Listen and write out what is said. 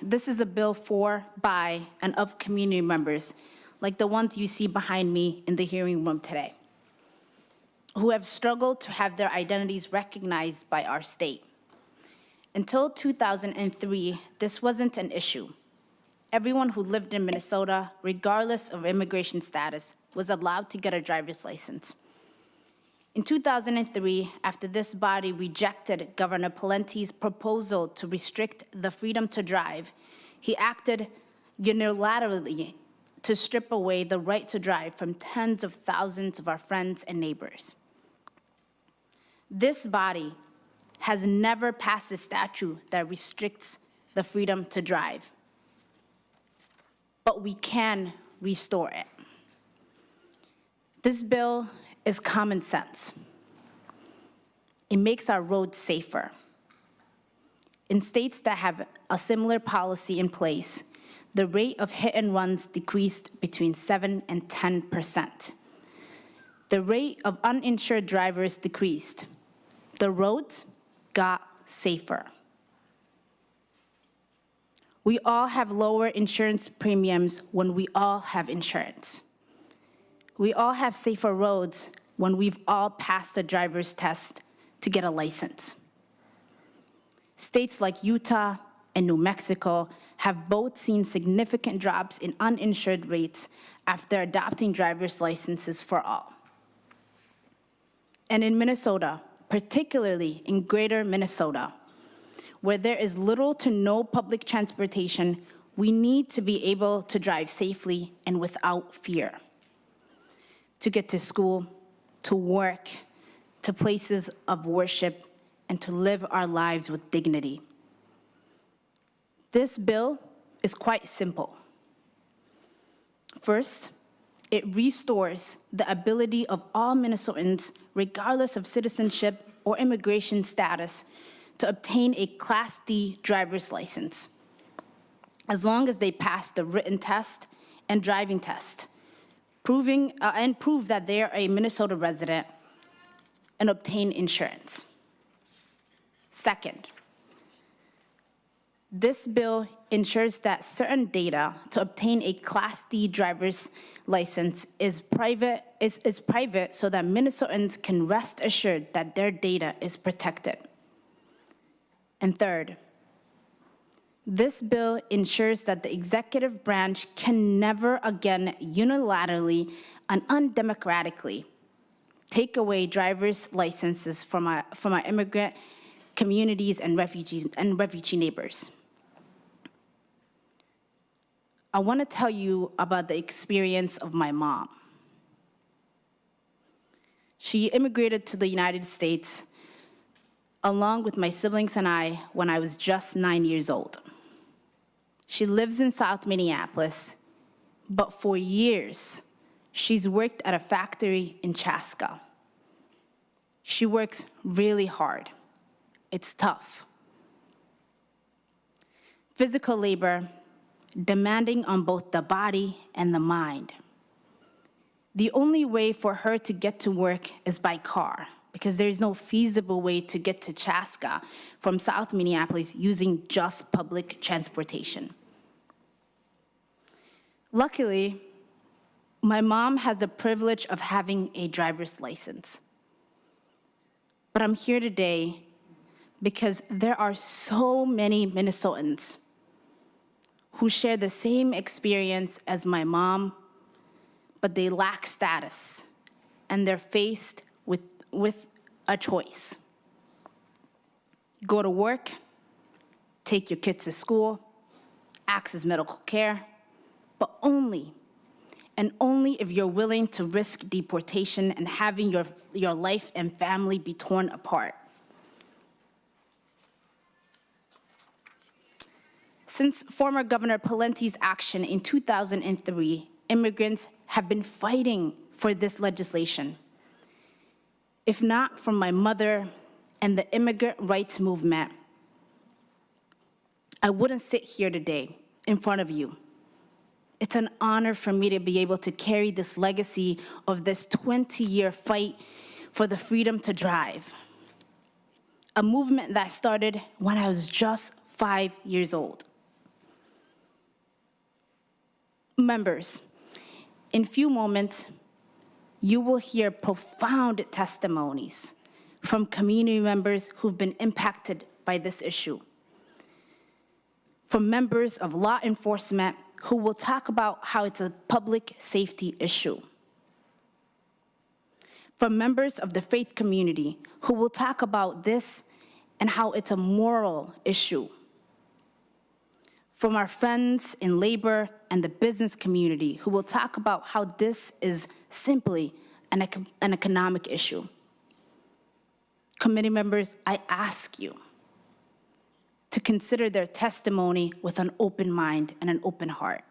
this is a bill for, by, and of community members, like the ones you see behind me in the hearing room today, who have struggled to have their identities recognized by our state. Until 2003, this wasn't an issue. Everyone who lived in Minnesota, regardless of immigration status, was allowed to get a driver's license. In 2003, after this body rejected Governor Pawlenty's proposal to restrict the freedom to drive, he acted unilaterally to strip away the right to drive from tens of thousands of our friends and neighbors. This body has never passed a statute that restricts the freedom to drive, but we can restore it. This bill is common sense. It makes our roads safer. In states that have a similar policy in place, the rate of hit and runs decreased between 7 and 10%. The rate of uninsured drivers decreased. The roads got safer. We all have lower insurance premiums when we all have insurance. We all have safer roads when we've all passed the driver's test to get a license. States like Utah and New Mexico have both seen significant drops in uninsured rates after adopting driver's licenses for all. And in Minnesota, particularly in greater Minnesota, where there is little to no public transportation, we need to be able to drive safely and without fear, to get to school, to work, to places of worship, and to live our lives with dignity. This bill is quite simple. First, it restores the ability of all Minnesotans, regardless of citizenship or immigration status, to obtain a Class D driver's license, as long as they pass the written test and driving test, prove that they are a Minnesota resident and obtain insurance. Second, this bill ensures that certain data to obtain a Class D driver's license is private so that Minnesotans can rest assured that their data is protected. And third, this bill ensures that the executive branch can never again unilaterally and undemocratically take away driver's licenses from our immigrant communities and refugee neighbors. I want to tell you about the experience of my mom. She immigrated to the United States along with my siblings and I when I was just 9 years old. She lives in South Minneapolis, but for years, she's worked at a factory in Chaska. She works really hard. It's tough. Physical labor, demanding on both the body and the mind. The only way for her to get to work is by car, because there's no feasible way to get to Chaska from South Minneapolis using just public transportation. Luckily, my mom has the privilege of having a driver's license. But I'm here today because there are so many Minnesotans who share the same experience as my mom, but they lack status, and they're faced with a choice. Go to work, take your kids to school, access medical care, but only if you're willing to risk deportation and having your life and family be torn apart. Since former Governor Pawlenty's action in 2003, immigrants have been fighting for this legislation. If not for my mother and the immigrant rights movement, I wouldn't sit here today in front of you. It's an honor for me to be able to carry this legacy of this 20-year fight for the freedom to drive. A movement that started when I was just 5 years old. Members, in few moments, you will hear profound testimonies from community members who've been impacted by this issue, from members of law enforcement who will talk about how it's a public safety issue, from members of the faith community who will talk about this and how it's a moral issue, from our friends in labor and the business community who will talk about how this is simply an economic issue. Committee members, I ask you to consider their testimony with an open mind and an open heart.